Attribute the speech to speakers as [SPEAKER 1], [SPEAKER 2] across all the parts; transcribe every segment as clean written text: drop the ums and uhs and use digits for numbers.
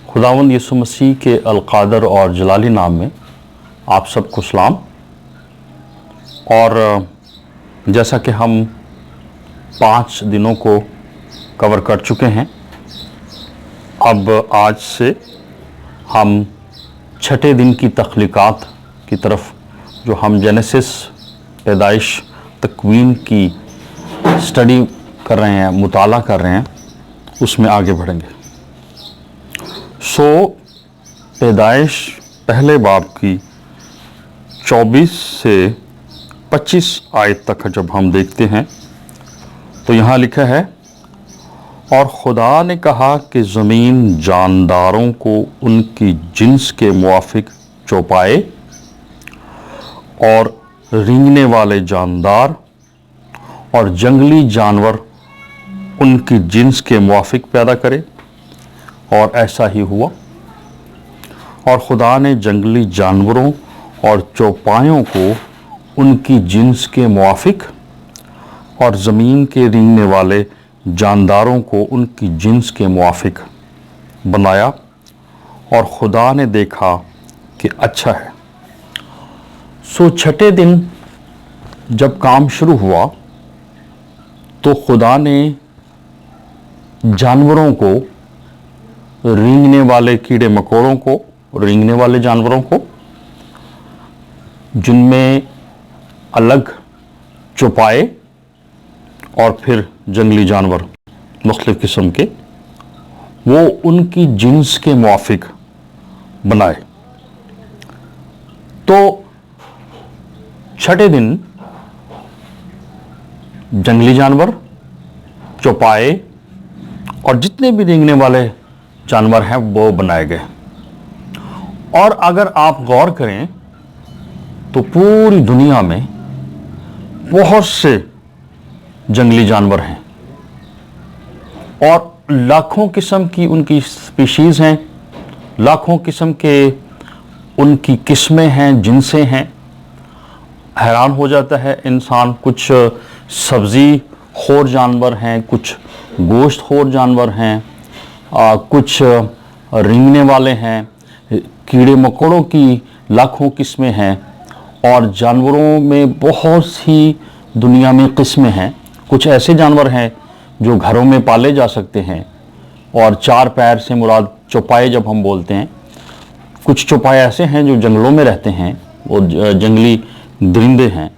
[SPEAKER 1] खुदावंद यीशु मसीह के अलकादर और जलाली नाम में आप सबको सलाम। और जैसा कि हम 5 दिनों को कवर कर चुके हैं, अब आज से हम 6ठे दिन की तख्लीकात की तरफ, जो हम जेनेसिस पैदाइश तकवीन की स्टडी कर रहे हैं, मुताला कर रहे हैं, उसमें आगे बढ़ेंगे। पैदाइश पहले बाब की 24 से 25 आयत तक जब हम देखते हैं तो यहाँ लिखा है, और खुदा ने कहा कि ज़मीन जानदारों को उनकी जिन्स के मुआफिक चौपाए और रेंगने वाले जानदार और जंगली जानवर उनकी जिन्स के मुआफिक पैदा करे। और ऐसा ही हुआ। और खुदा ने जंगली जानवरों और चौपायों को उनकी जिन्स के मुआफिक और ज़मीन के रेंगने वाले जानदारों को उनकी जिन्स के मुआफिक बनाया, और खुदा ने देखा कि अच्छा है। 6ठे दिन जब काम शुरू हुआ तो खुदा ने जानवरों को, रेंगने वाले कीड़े मकोड़ों को, रेंगने वाले जानवरों को, जिनमें अलग चौपाए और फिर जंगली जानवर मुख्तलिफ किस्म के, वो उनकी जिन्स के मुआफिक बनाए। तो 6ठे दिन जंगली जानवर, चौपाए और जितने भी रेंगने वाले जानवर हैं वो बनाए गए। और अगर आप गौर करें तो पूरी दुनिया में बहुत से जंगली जानवर हैं और लाखों किस्म की उनकी स्पीशीज़ हैं, लाखों किस्म के उनकी किस्में हैं, जिनसें हैं। हैरान हो जाता है इंसान। कुछ सब्ज़ी खोर जानवर हैं, कुछ गोश्त खोर जानवर हैं, कुछ रेंगने वाले हैं, कीड़े मकोड़ों की लाखों किस्में हैं, और जानवरों में बहुत सी दुनिया में किस्में हैं। कुछ ऐसे जानवर हैं जो घरों में पाले जा सकते हैं, और 4 पैर से मुराद चौपाए जब हम बोलते हैं। कुछ चौपाए ऐसे हैं जो जंगलों में रहते हैं, वो जंगली दरिंदे हैं।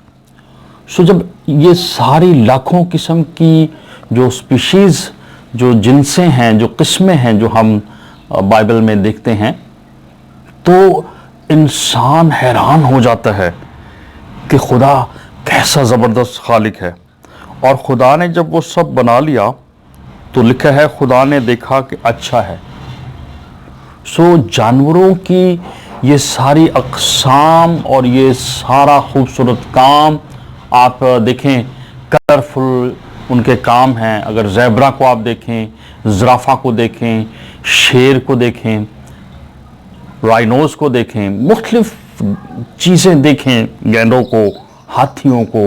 [SPEAKER 1] जब ये सारी लाखों किस्म की जो स्पीशीज़, जो जिनसें हैं, जो किस्में हैं, जो हम बाइबल में देखते हैं, तो इंसान हैरान हो जाता है कि खुदा कैसा ज़बरदस्त खालिक है। और खुदा ने जब वो सब बना लिया तो लिखा है, खुदा ने देखा कि अच्छा है। जानवरों की ये सारी अक़साम और ये सारा खूबसूरत काम आप देखें, कलरफुल उनके काम हैं। अगर ज़ेब्रा को आप देखें, ज़राफ़ा को देखें, शेर को देखें, राइनोस को देखें, मुख्तलिफ चीज़ें देखें, गैंडों को, हाथियों को,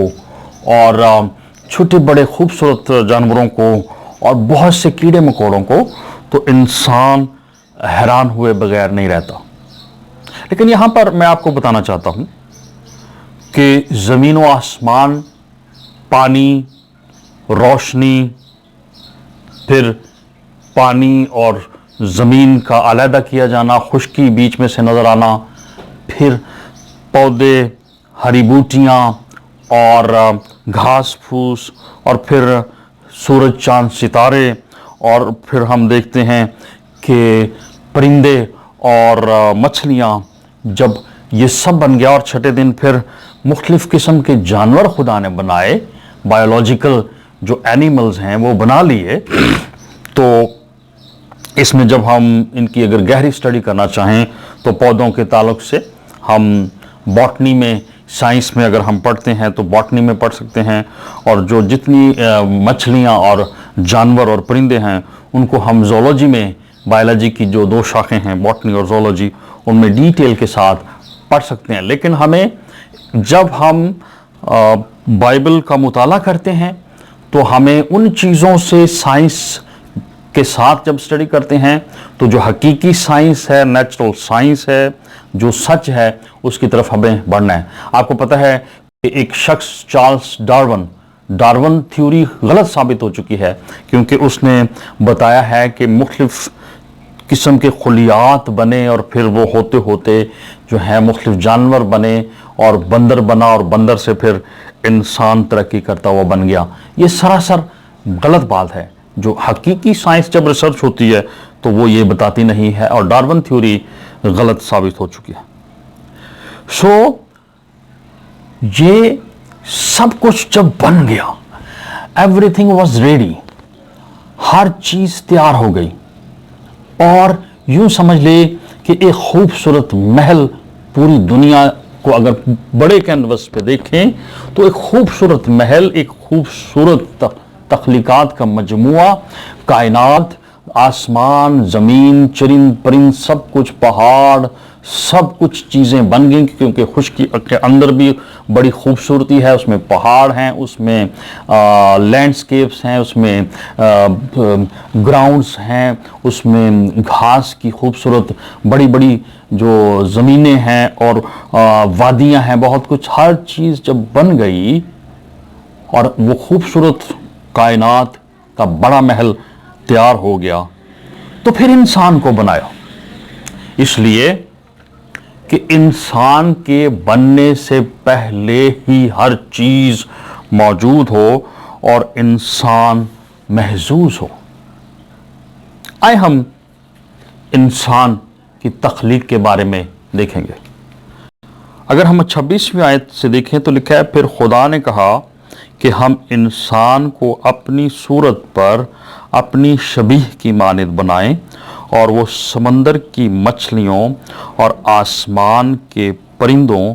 [SPEAKER 1] और छोटे बड़े खूबसूरत जानवरों को, और बहुत से कीड़े मकोड़ों को, तो इंसान हैरान हुए बगैर नहीं रहता। लेकिन यहाँ पर मैं आपको बताना चाहता हूँ कि ज़मीन व आसमान, पानी, रोशनी, फिर पानी और ज़मीन का अलहदा किया जाना, खुश्की बीच में से नज़र आना, फिर पौधे, हरी बूटियाँ और घास फूस, और फिर सूरज चांद सितारे, और फिर हम देखते हैं कि परिंदे और मछलियाँ, जब ये सब बन गया। और 6ठे दिन फिर मुख्तलिफ़ किस्म के जानवर खुदा ने बनाए, बायोलॉजिकल जो एनिमल्स हैं वो बना लिए। तो इसमें जब हम इनकी अगर गहरी स्टडी करना चाहें तो पौधों के ताल्लुक से हम बॉटनी में, साइंस में अगर हम पढ़ते हैं तो बॉटनी में पढ़ सकते हैं। और जो जितनी मछलियाँ और जानवर और परिंदे हैं उनको हम ज़ूलॉजी में, बायोलॉजी की जो 2 शाखें हैं, बॉटनी और ज़ूलॉजी, उनमें डिटेल के साथ पढ़ सकते हैं। लेकिन हमें, जब हम बाइबल का मुताला करते हैं तो हमें उन चीज़ों से साइंस کے ساتھ جب اسٹڈی کرتے ہیں تو جو حقیقی سائنس ہے، نیچرل سائنس ہے، جو سچ ہے، اس کی طرف ہمیں بڑھنا ہے۔ آپ کو پتہ ہے کہ ایک شخص چارلس ڈارون تھیوری غلط ثابت ہو چکی ہے، کیونکہ اس نے بتایا ہے کہ مختلف قسم کے خلیات بنے اور پھر وہ ہوتے ہوتے جو ہیں مختلف جانور بنے اور بندر بنا اور بندر سے پھر انسان ترقی کرتا ہوا بن گیا۔ یہ سراسر غلط بات ہے۔ جو حقیقی سائنس جب ریسرچ ہوتی ہے تو وہ یہ بتاتی نہیں ہے، اور ڈارون تھیوری غلط ثابت ہو چکی ہے۔ سو یہ سب کچھ جب بن گیا، ایوری تھنگ واز ریڈی، ہر چیز تیار ہو گئی، اور یوں سمجھ لے کہ ایک خوبصورت محل پوری دنیا کو اگر بڑے کینوس پہ دیکھیں تو ایک خوبصورت محل، ایک خوبصورت تخلیقات کا مجموعہ، کائنات، آسمان، زمین، چرند پرند، سب کچھ، پہاڑ، سب کچھ چیزیں بن گئیں، کیونکہ خشکی کے اندر بھی بڑی خوبصورتی ہے، اس میں پہاڑ ہیں، اس میں لینڈسکیپس ہیں، اس میں گراؤنڈز ہیں، اس میں گھاس کی خوبصورت بڑی بڑی جو زمینیں ہیں اور وادیاں ہیں، بہت کچھ، ہر چیز جب بن گئی اور وہ خوبصورت کائنات کا بڑا محل تیار ہو گیا، تو پھر انسان کو بنایا، اس لیے کہ انسان کے بننے سے پہلے ہی ہر چیز موجود ہو اور انسان محظوظ ہو۔ آئے ہم انسان کی تخلیق کے بارے میں دیکھیں گے۔ اگر ہم 26ویں آیت سے دیکھیں تو لکھا ہے، پھر خدا نے کہا کہ ہم انسان کو اپنی صورت پر اپنی شبیہ کی مانند بنائیں، اور وہ سمندر کی مچھلیوں اور آسمان کے پرندوں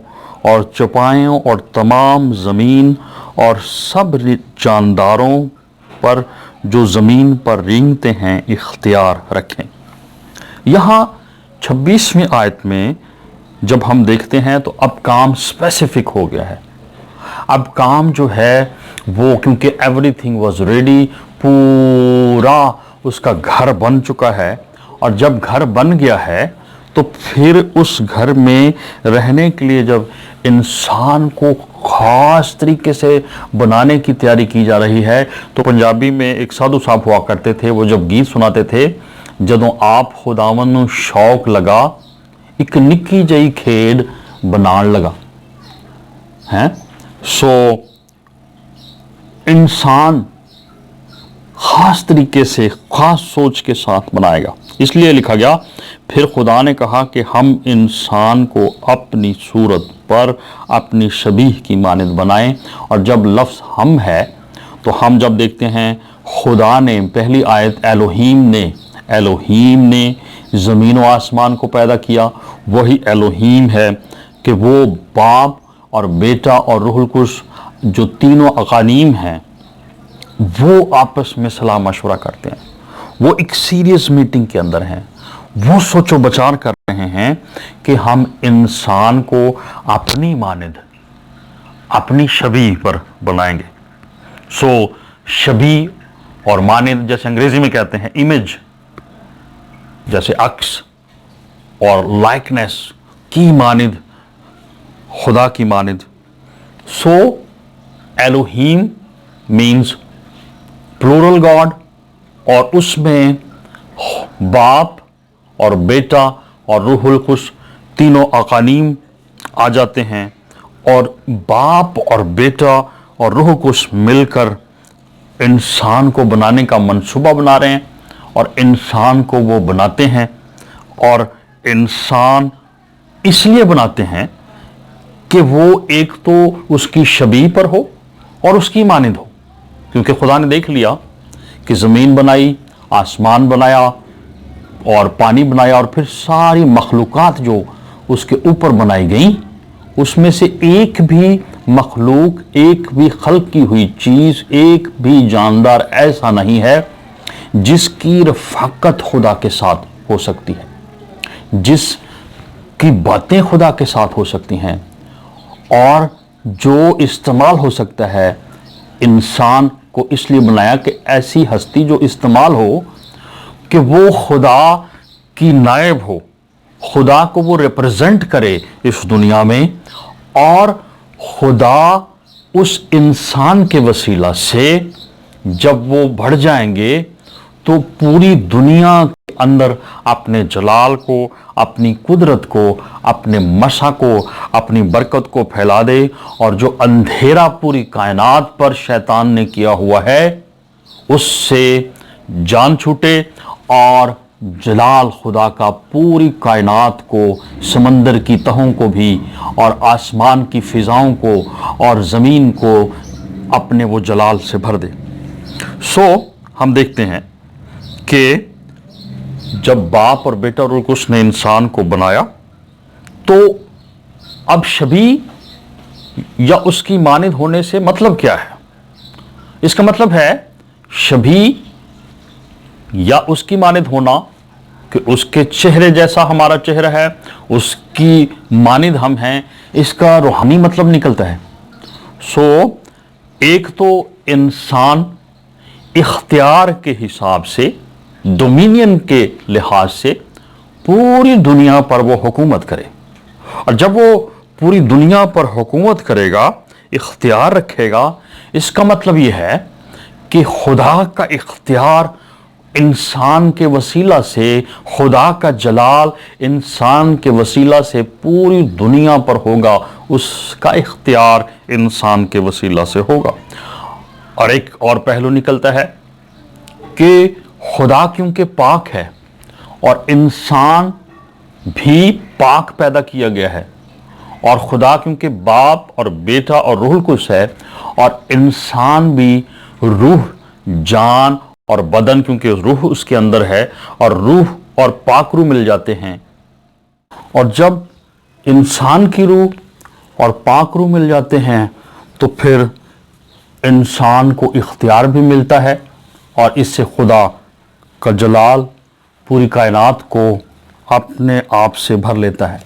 [SPEAKER 1] اور چوپایوں اور تمام زمین اور سب جانداروں پر جو زمین پر رینگتے ہیں اختیار رکھیں۔ یہاں 26ویں آیت میں جب ہم دیکھتے ہیں تو اب کام اسپیسیفک ہو گیا ہے۔ اب کام جو ہے وہ، کیونکہ ایوری تھنگ واز ریڈی، پورا اس کا گھر بن چکا ہے، اور جب گھر بن گیا ہے تو پھر اس گھر میں رہنے کے لیے جب انسان کو خاص طریقے سے بنانے کی تیاری کی جا رہی ہے، تو پنجابی میں ایک سادھو صاحب ہوا کرتے تھے، وہ جب گیت سناتے تھے، جدوں آپ خداون نوں شوق لگا ایک نکی جئی کھیڈ بنان لگا ہے۔ سو انسان خاص طریقے سے، خاص سوچ کے ساتھ بنائے گا، اس لیے لکھا گیا، پھر خدا نے کہا کہ ہم انسان کو اپنی صورت پر اپنی شبیہ کی مانند بنائیں۔ اور جب لفظ ہم ہے تو ہم جب دیکھتے ہیں خدا نے، پہلی آیت الوہیم نے زمین و آسمان کو پیدا کیا، وہی الوہیم ہے کہ وہ باپ اور بیٹا اور روح القدس جو تینوں اقانیم ہیں وہ آپس میں صلاح مشورہ کرتے ہیں، وہ ایک سیریس میٹنگ کے اندر ہیں، وہ سوچ و بچار کر رہے ہیں کہ ہم انسان کو اپنی مانند، اپنی شبیہ پر بنائیں گے۔ سو شبیہ اور مانند، جیسے انگریزی میں کہتے ہیں امیج، جیسے عکس اور لائکنیس کی مانند، خدا کی مانند۔ سو الوہیم مینز پلورل گاڈ، اور اس میں باپ اور بیٹا اور روح القدس تینوں اقانیم آ جاتے ہیں، اور باپ اور بیٹا اور روح القدس مل کر انسان کو بنانے کا منصوبہ بنا رہے ہیں، اور انسان کو وہ بناتے ہیں، اور انسان اس لیے بناتے ہیں کہ وہ ایک تو اس کی شبیہ پر ہو اور اس کی مانند ہو، کیونکہ خدا نے دیکھ لیا کہ زمین بنائی، آسمان بنایا اور پانی بنایا، اور پھر ساری مخلوقات جو اس کے اوپر بنائی گئیں، اس میں سے ایک بھی مخلوق، ایک بھی خلق کی ہوئی چیز، ایک بھی جاندار ایسا نہیں ہے جس کی رفاقت خدا کے ساتھ ہو سکتی ہے، جس کی باتیں خدا کے ساتھ ہو سکتی ہیں، اور جو استعمال ہو سکتا ہے۔ انسان کو اس لیے بنایا کہ ایسی ہستی جو استعمال ہو कि वो खुदा की नायब हो, खुदा को वो रिप्रेजेंट करे इस दुनिया में, और खुदा उस इंसान के वसीला से जब वो बढ़ जाएंगे तो पूरी दुनिया के अंदर अपने जलाल को, अपनी कुदरत को, अपने मसा को, अपनी बरकत को फैला दे, और जो अंधेरा पूरी कायनात पर शैतान ने किया हुआ है उससे जान छूटे, और जलाल खुदा का पूरी कायनात को, समंदर की तहों को भी, और आसमान की फिजाओं को, और ज़मीन को अपने वो जलाल से भर दे। हम देखते हैं कि जब बाप और बेटा रूह कुद्स ने इंसान को बनाया तो अब शबी या उसकी मानिद होने से मतलब क्या है? इसका मतलब है शबी या उसकी मानिद होना कि उसके चेहरे जैसा हमारा चेहरा है, उसकी मानिद हम हैं, इसका रूहानी मतलब निकलता है। एक तो इंसान इख्तियार के हिसाब से, डोमिनियन के लिहाज से पूरी दुनिया पर वो हुकूमत करे, और जब वो पूरी दुनिया पर हुकूमत करेगा, इख्तियार रखेगा, इसका मतलब ये है कि खुदा का इख्तियार इंसान के वसीला से, खुदा का जलाल इंसान के वसीला से पूरी दुनिया पर होगा, उसका इख्तियार इंसान के वसीला से होगा। और एक और पहलू निकलता है कि खुदा क्योंकि पाक है और इंसान भी पाक पैदा किया गया है, और खुदा क्योंकि बाप और बेटा और रूह कुद्स है, और इंसान भी रूह, जान और बदन, क्योंकि रूह उसके अंदर है, और रूह और पाक रूह मिल जाते हैं। और जब इंसान की रूह और पाक रूह मिल जाते हैं तो फिर इंसान को इख्तियार भी मिलता है, और इससे खुदा का जलाल पूरी कायनात को अपने आप से भर लेता है।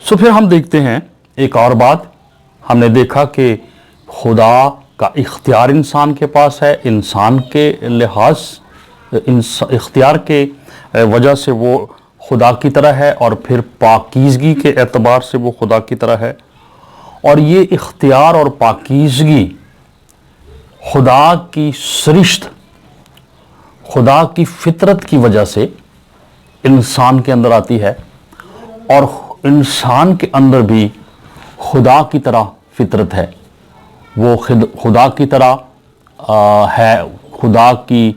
[SPEAKER 1] फिर हम देखते हैं एक और बात, हमने देखा कि खुदा का इख्तियार इंसान के पास है, इंसान के लिहाज इख्तियार के वजह से वो खुदा की तरह है, और फिर पाकीज़गी के एतबार से वो खुदा की तरह है। और ये इख्तियार और पाकीज़गी खुदा की सरिश्त, खुदा की फितरत की वजह से इंसान के अंदर आती है, और इंसान के अंदर भी खुदा की तरह फितरत है, वो खुदा की तरह है, खुदा की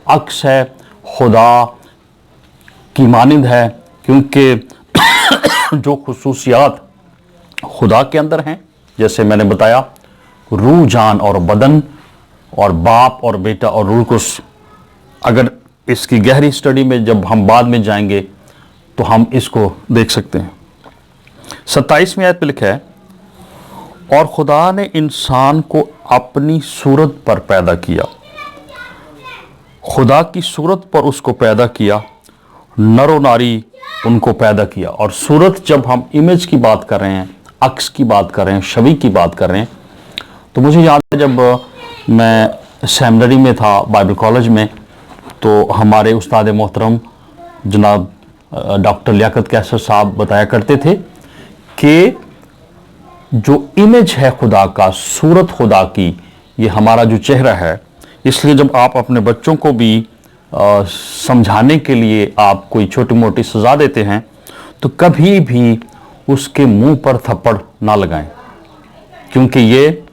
[SPEAKER 1] अक्स है, खुदा की मानिंद है, क्योंकि जो खुसूसियात खुदा के अंदर हैं, जैसे मैंने बताया, रूह, जान और बदन, और बाप और बेटा और रूह कुद्स। अगर इसकी गहरी स्टडी में जब हम बाद में जाएंगे तो हम इसको देख सकते हैं। 27वें आयत पे लिखा है, और खुदा ने इंसान को अपनी सूरत पर पैदा किया, खुदा की सूरत पर उसको पैदा किया, नर और नारी उनको पैदा किया। और सूरत, जब हम इमेज की बात कर रहे हैं, अक्स की बात कर रहे हैं, छवि की बात कर रहे हैं, तो मुझे याद है जब मैं सेमिनरी में था, बाइबल कॉलेज में, तो हमारे उस्ताद मोहतरम जनाब डॉक्टर लियाकत कैसर साहब बताया करते थे कि जो इमेज है खुदा का, सूरत खुदा की, ये हमारा जो चेहरा है। इसलिए जब आप अपने बच्चों को भी समझाने के लिए आप कोई छोटी मोटी सज़ा देते हैं तो कभी भी उसके मुंह पर थप्पड़ ना लगाएं, क्योंकि ये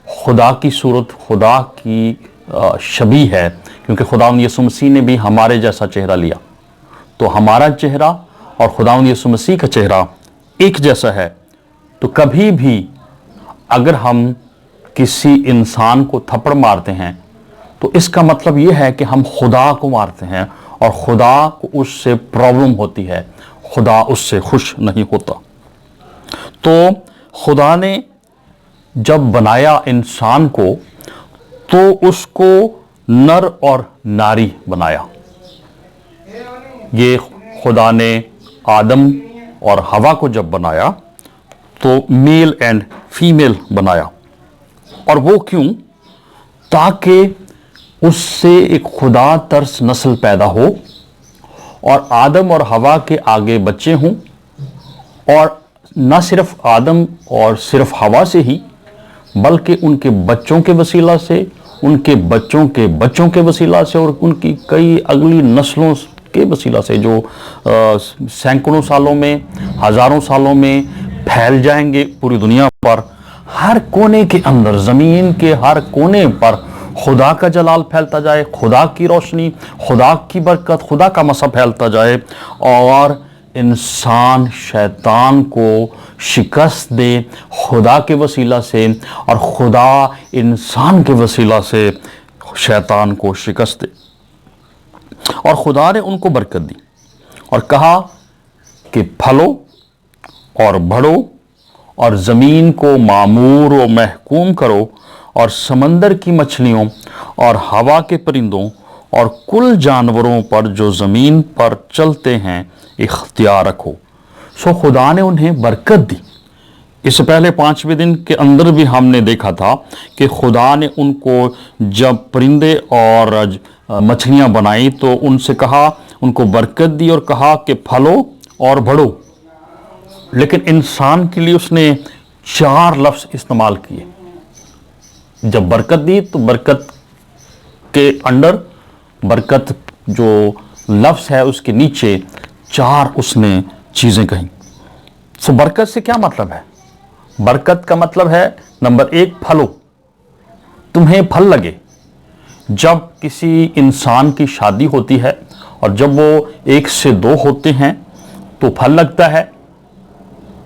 [SPEAKER 1] खुदा की सूरत, खुदा की शबी है, क्योंकि खुदावंद यीशु मसीह ने भी हमारे जैसा चेहरा लिया। तो हमारा चेहरा और खुदावंद यीशु मसीह का चेहरा एक जैसा है। तो कभी भी अगर हम किसी इंसान को थप्पड़ मारते हैं तो इसका मतलब यह है कि हम खुदा को मारते हैं, और खुदा को उससे प्रॉब्लम होती है, खुदा उससे खुश नहीं होता। तो खुदा ने जब बनाया इंसान को तो उसको नर और नारी बनाया। ये खुदा ने आदम और हवा को जब बनाया तो मेल एंड फीमेल बनाया। और वो क्यों? ताकि उससे एक खुदा तर्स नस्ल पैदा हो और आदम और हवा के आगे बच्चे हों, और न सिर्फ आदम और सिर्फ हवा से ही, बल्कि उनके बच्चों के वसीला से, उनके बच्चों के बच्चों के वसीला से, और उनकी कई अगली नस्लों के वसीला से जो सैकड़ों सालों में, हजारों सालों में फैल जाएंगे पूरी दुनिया पर। हर कोने के अंदर, ज़मीन के हर कोने पर खुदा का जलाल फैलता जाए, खुदा की रोशनी, खुदा की बरकत, खुदा का मसा फैलता जाए, और इंसान शैतान को शिकस्त दे खुदा के वसीला से, और खुदा इंसान के वसीला से शैतान को शिकस्त दे। और खुदा ने उनको बरकत दी और कहा कि फलो और बढ़ो और ज़मीन को मामूर व महकूम करो, और समंदर की मछलियों और हवा के परिंदों और कुल जानवरों पर जो ज़मीन पर चलते हैं इख्तियार रखो। सो खुदा ने उन्हें बरकत दी। इससे पहले 5वें दिन के अंदर भी हमने देखा था कि खुदा ने उनको जब परिंदे और मछलियां बनाई तो उनसे कहा, उनको बरकत दी और कहा कि फलो और बढ़ो। लेकिन इंसान के लिए उसने 4 लफ्ज़ इस्तेमाल किए। जब बरकत दी तो बरकत के अंडर, बरकत जो लफ्ज़ है उसके नीचे 4 उसने चीज़ें कहीं। सो बरकत से क्या मतलब है? बरकत का मतलब है नंबर 1 फलो, तुम्हें फल लगे। जब किसी इंसान की शादी होती है और जब वो 1 से 2 होते हैं तो फल लगता है,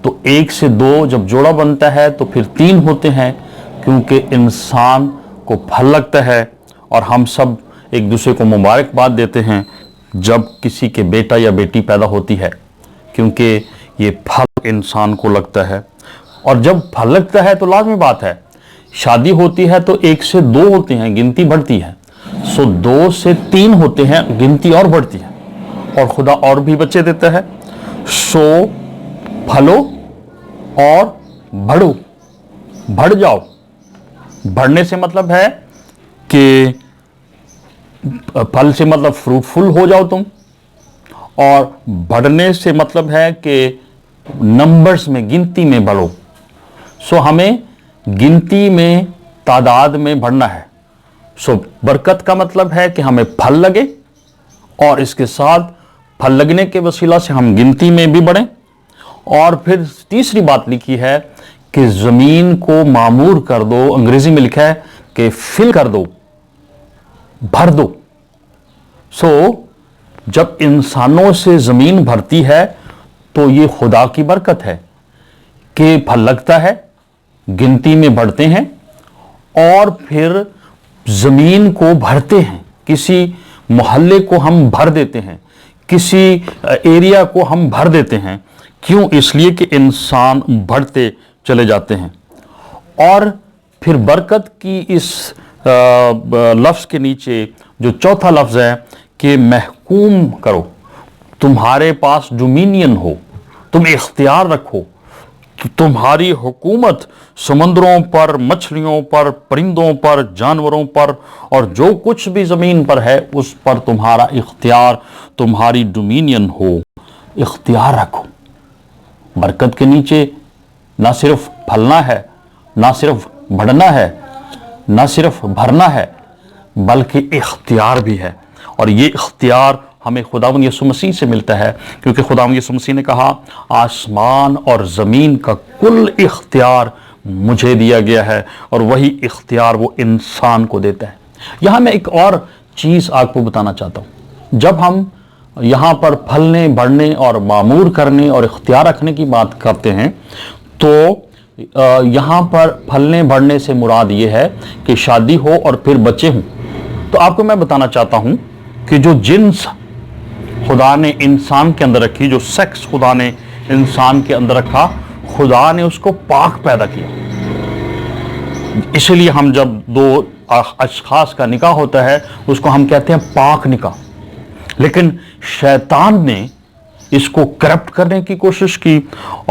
[SPEAKER 1] तो 1 से 2 जब जोड़ा बनता है तो फिर 3 होते हैं, क्योंकि इंसान को फल लगता है। और हम सब एक दूसरे को मुबारकबाद देते हैं जब किसी के बेटा या बेटी पैदा होती है, क्योंकि ये फल इंसान को लगता है। और जब फल लगता है तो लाजमी बात है, शादी होती है तो 1 से 2 होते हैं, गिनती बढ़ती है। सो 2 से 3 होते हैं, गिनती और बढ़ती है, और खुदा और भी बच्चे देता है। सो फलो और बढ़ो, बढ़ जाओ। बढ़ने से मतलब है कि फल से मतलब फ्रूटफुल हो जाओ तुम, और बढ़ने से मतलब है कि नंबर्स में, गिनती में बढ़ो। सो हमें गिनती में, तादाद में बढ़ना है। सो बरकत का मतलब है कि हमें फल लगे, और इसके साथ फल लगने के वसीला से हम गिनती में भी बढ़ें। और फिर तीसरी बात लिखी है कि ज़मीन को मामूर कर दो। अंग्रेजी में लिखा है कि फिल कर दो, भर दो। सो जब इंसानों से ज़मीन भरती है तो ये खुदा की बरकत है कि फल लगता है, गिनती में बढ़ते हैं, और फिर ज़मीन को भरते हैं। किसी मोहल्ले को हम भर देते हैं, किसी एरिया को हम भर देते हैं। क्यों? इसलिए कि इंसान बढ़ते चले जाते हैं। और फिर बरकत की इस लफ्ज़ के नीचे जो चौथा लफ्ज़ है कि महकूम करो, तुम्हारे पास डोमिनियन हो, तुम इख्तियार रखो, तुम्हारी हुकूमत समुद्रों पर, मछलियों पर, परिंदों पर, जानवरों पर, और जो कुछ भी ज़मीन पर है उस पर तुम्हारा इख्तियार, तुम्हारी डोमिनियन हो। इख्तियार रखो। बरकत के नीचे ना सिर्फ फलना है, ना सिर्फ बढ़ना है, ना सिर्फ भरना है, बल्कि इख्तियार भी है। और ये इख्तियार हमें खुदावंद यीशु मसीह से मिलता है, क्योंकि खुदावंद यीशु मसीह ने कहा, आसमान और ज़मीन का कुल इख्तियार मुझे दिया गया है, और वही इख्तियार वो इंसान को देता है। यहाँ मैं एक और चीज़ आपको बताना चाहता हूँ। जब हम यहाँ पर फलने, बढ़ने और मामूर करने और इख्तियार रखने की बात करते हैं, तो यहाँ पर फलने बढ़ने से मुराद ये है कि शादी हो और फिर बच्चे हों। तो आपको मैं बताना चाहता हूँ कि जो जिन्स खुदा ने इंसान के अंदर रखी, जो सेक्स खुदा ने इंसान के अंदर रखा, खुदा ने उसको पाक पैदा किया। इसलिए हम जब 2 अशखास का निकाह होता है उसको हम कहते हैं पाक निकाह। लेकिन शैतान ने इसको करप्ट करने की कोशिश की,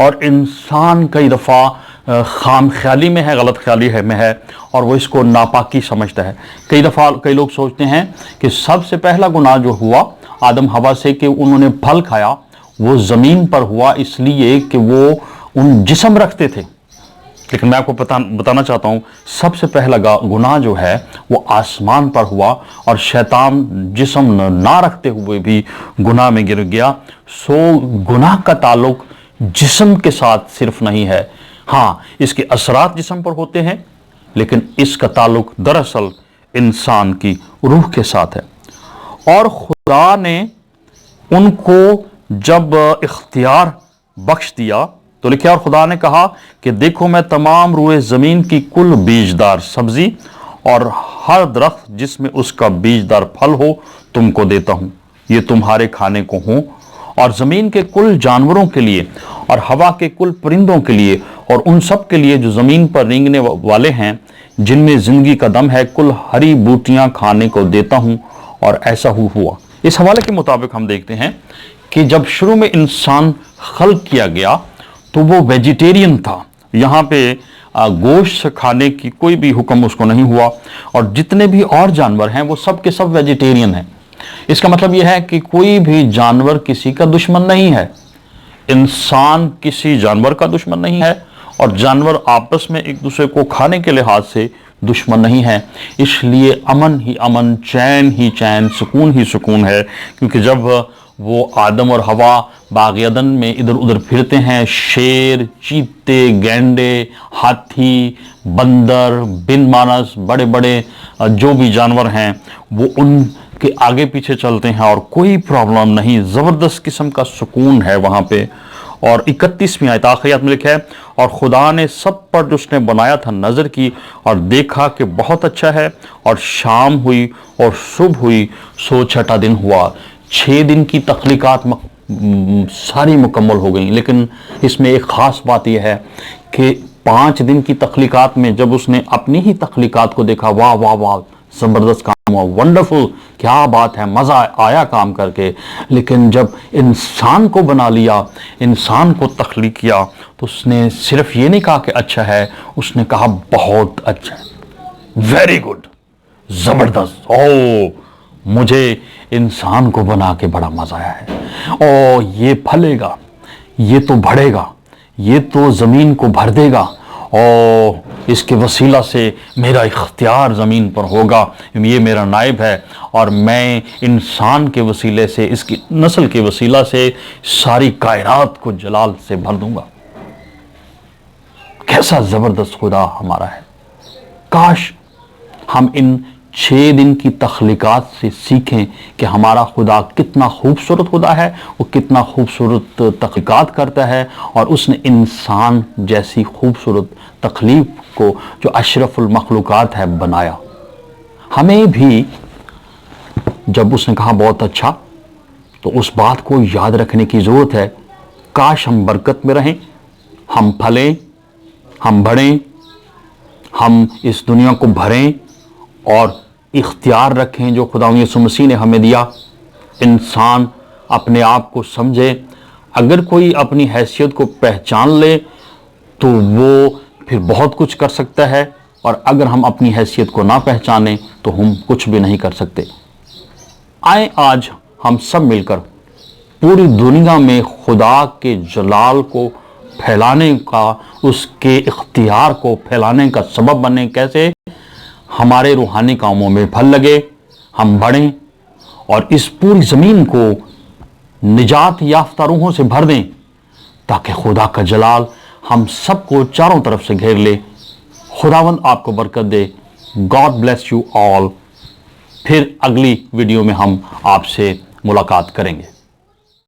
[SPEAKER 1] और इंसान कई दफ़ा خام خیالی میں ہے، غلط خیالی میں ہے، اور وہ اس کو ناپاکی سمجھتا ہے۔ کئی دفعہ کئی لوگ سوچتے ہیں کہ سب سے پہلا گناہ جو ہوا آدم حوا سے کہ انہوں نے پھل کھایا، وہ زمین پر ہوا اس لیے کہ وہ ان جسم رکھتے تھے، لیکن میں آپ کو بتانا چاہتا ہوں سب سے پہلا گناہ جو ہے وہ آسمان پر ہوا، اور شیطان جسم نہ رکھتے ہوئے بھی گناہ میں گر گیا۔ سو گناہ کا تعلق جسم کے ساتھ صرف نہیں ہے، ہاں اس کے اثرات جسم پر ہوتے ہیں، لیکن اس کا تعلق دراصل انسان کی روح کے ساتھ ہے۔ اور خدا نے ان کو جب اختیار بخش دیا تو لکھا، اور خدا نے کہا کہ دیکھو میں تمام روئے زمین کی کل بیجدار سبزی اور ہر درخت جس میں اس کا بیجدار پھل ہو تم کو دیتا ہوں، یہ تمہارے کھانے کو ہوں، اور زمین کے کل جانوروں کے لیے اور ہوا کے کل پرندوں کے لیے اور ان سب کے لیے جو زمین پر رینگنے والے ہیں جن میں زندگی کا دم ہے، کل ہری بوٹیاں کھانے کو دیتا ہوں۔ اور ایسا ہوا۔ اس حوالے کے مطابق ہم دیکھتے ہیں کہ جب شروع میں انسان خلق کیا گیا تو وہ ویجیٹیرین تھا، یہاں پہ گوشت کھانے کی کوئی بھی حکم اس کو نہیں ہوا، اور جتنے بھی اور جانور ہیں وہ سب کے سب ویجیٹیرین ہیں۔ اس کا مطلب یہ ہے کہ کوئی بھی جانور کسی کا دشمن نہیں ہے، انسان کسی جانور کا دشمن نہیں ہے، اور جانور آپس میں ایک دوسرے کو کھانے کے لحاظ سے دشمن نہیں ہے۔ اس لیے امن ہی امن، چین ہی چین، سکون ہی سکون ہے، کیونکہ جب وہ آدم اور حوا باغ عدن میں ادھر ادھر پھرتے ہیں، شیر، چیتے، گینڈے، ہاتھی، بندر، بن مانس، بڑے بڑے جو بھی جانور ہیں وہ ان کے آگے پیچھے چلتے ہیں، اور کوئی پرابلم نہیں، زبردست قسم کا سکون ہے وہاں پہ۔ اور 31ویں آیت آخری آیت میں لکھا ہے، اور خدا نے سب پر جو اس نے بنایا تھا نظر کی اور دیکھا کہ بہت اچھا ہے، اور شام ہوئی اور صبح ہوئی، سو چھٹا دن ہوا۔ 6 دن کی تخلیقات ساری مکمل ہو گئیں، لیکن اس میں ایک خاص بات یہ ہے کہ 5 دن کی تخلیقات میں جب اس نے اپنی ہی تخلیقات کو دیکھا، واہ واہ واہ، زبردست کام ہوا، ونڈرفل، کیا بات ہے، مزہ آیا کام کر کے۔ لیکن جب انسان کو بنا لیا، انسان کو تخلیق کیا، تو اس نے صرف یہ نہیں کہا کہ اچھا ہے، اس نے کہا بہت اچھا ہے، ویری گڈ، زبردست، مجھے انسان کو بنا کے بڑا مزہ آیا ہے، یہ پھلے گا، یہ تو بڑھے گا، یہ تو زمین کو بھر دے گا، اس کے وسیلہ سے میرا اختیار زمین پر ہوگا، یہ میرا نائب ہے، اور میں انسان کے وسیلے سے، اس کی نسل کے وسیلہ سے ساری کائنات کو جلال سے بھر دوں گا۔ کیسا زبردست خدا ہمارا ہے۔ کاش ہم ان 6 دن کی تخلیقات سے سیکھیں کہ ہمارا خدا کتنا خوبصورت خدا ہے، وہ کتنا خوبصورت تخلیقات کرتا ہے، اور اس نے انسان جیسی خوبصورت تخلیق کو جو اشرف المخلوقات ہے بنایا۔ ہمیں بھی جب اس نے کہا بہت اچھا، تو اس بات کو یاد رکھنے کی ضرورت ہے، کاش ہم برکت میں رہیں، ہم پھلیں، ہم بڑھیں، ہم اس دنیا کو بھریں اور اختیار رکھیں جو خدا یسوع مسیح نے ہمیں دیا۔ انسان اپنے آپ کو سمجھے، اگر کوئی اپنی حیثیت کو پہچان لے تو وہ پھر بہت کچھ کر سکتا ہے، اور اگر ہم اپنی حیثیت کو نہ پہچانیں تو ہم کچھ بھی نہیں کر سکتے۔ آئیں آج ہم سب مل کر پوری دنیا میں خدا کے جلال کو پھیلانے کا، اس کے اختیار کو پھیلانے کا سبب بنیں۔ کیسے؟ ہمارے روحانی کاموں میں پھل لگے، ہم بڑھیں، اور اس پوری زمین کو نجات یافتہ روحوں سے بھر دیں، تاکہ خدا کا جلال ہم سب کو چاروں طرف سے گھیر لے۔ خداوند آپ کو برکت دے۔ God bless you all. پھر اگلی ویڈیو میں ہم آپ سے ملاقات کریں گے۔